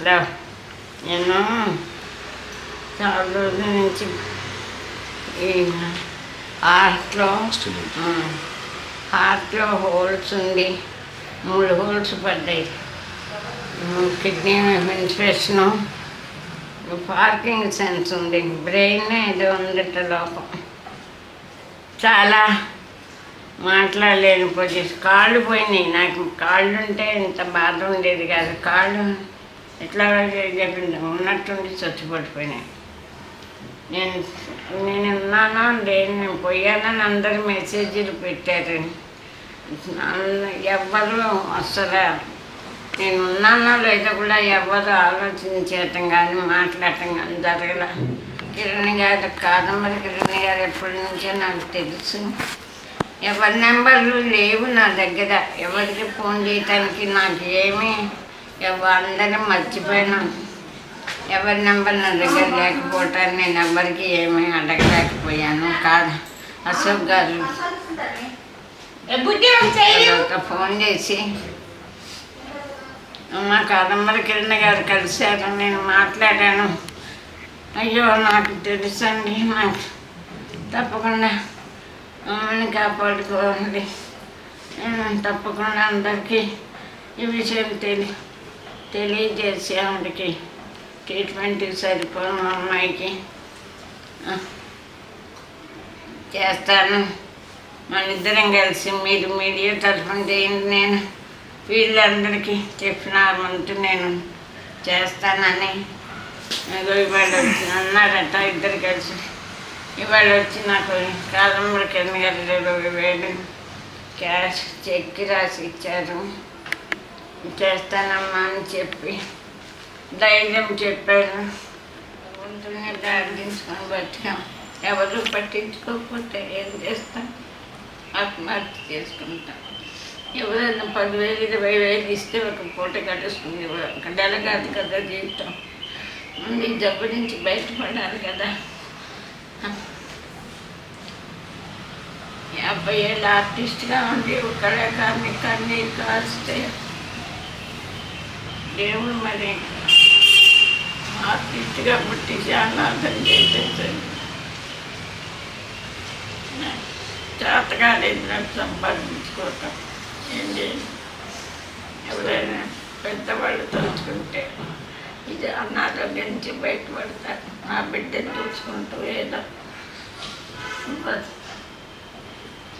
Hello, నేను చాలా రోజుల నుంచి ఈ హార్ట్లో హోల్స్ ఉంది, 3 హోల్స్ పడ్డాయి. కిడ్నీ ఇన్ఫెక్షను, పార్కింగ్ సెన్స్ ఉంది, బ్రెయిన్ ఏదో ఉందట లోపం. చాలా మాట్లాడలేని పొజిషన్. కాళ్ళు పోయినాయి. నాకు కాళ్ళు ఉంటే ఇంత బాధ ఉండేది కాదు. కాళ్ళు ఎట్లా చెప్పింది ఉన్నట్టుండి చచ్చిపడిపోయినాయి. నేను ఉన్నానో లేని, నేను పోయానని అందరు మెసేజ్లు పెట్టారు. ఎవ్వరు అసలు నేను ఉన్నానో లేదో కూడా ఎవరు ఆలోచించటం కానీ మాట్లాడటం కానీ జరగల. కిరణ్ గారు, కాదంబరి కిరణ్ గారు ఎప్పటి నుంచో నాకు తెలుసు. ఎవరి నెంబర్లు లేవు నా దగ్గర. ఎవరికి ఫోన్ చేయటానికి నాకు ఏమీ అందరూ మర్చిపోయినాను. ఎవరి నెంబర్ నా దగ్గర లేకపోవటాన్ని నేను ఎవరికి ఏమీ అడగలేకపోయాను. కాదు, అశోక్ గారు ఫోన్ చేసి మా కాదంబరి కిరణ్ గారు కలిశారు. నేను మాట్లాడాను. అయ్యో నాకు తెలుసండి, నాకు తప్పకుండా అమ్మని కాపాడుకోవాలి. తప్పకుండా అందరికీ ఈ విషయం తెలియజేసి ఆవిడకి ట్రీట్మెంట్కి సరిపోను అమ్మాయికి చేస్తాను. మన ఇద్దరం కలిసి మీరు మీడియా తరఫున చేయండి. నేను వీళ్ళందరికీ చెప్పినామంటూ నేను చేస్తానని ఇవాళ వచ్చి అన్నారట. ఇద్దరు కలిసి ఇవాళ వచ్చి నాకు కాదంబరి కిరణ్ గారు 20,000 క్యాష్ చెక్ రాసి ఇచ్చారు. చేస్తానమ్మా అని చెప్పి ధైర్యం చెప్పారు. ఉంటునే దాడించుకొని బతికాం. ఎవరు పట్టించుకోకపోతే ఏం చేస్తాం? ఆత్మహత్య చేసుకుంటాం. ఎవరైనా 10,000 20,000 ఇస్తే ఒక పూట గడుస్తుంది. ఒక నెల కాదు కదా జీవితం. ముందు ఈ జబ్బు నుంచి బయటపడాలి కదా. 50 ఏళ్ళ ఆర్టిస్ట్గా ఉండి ఒక కళాకారుని కన్నీరు కాస్తే దేవుడు మరి ఆర్టిస్ట్గా పుట్టి చాలా అర్థం చేసేసాడు. చేతకాలేదు నాకు సంపాదించుకోవటం. ఏం చేయాలి? ఎవరైనా పెద్దవాళ్ళు తలుచుకుంటే ఇది అనారోగ్యం నుంచి బయటపడతారు. నా బిడ్డను చూసుకుంటూ ఏదో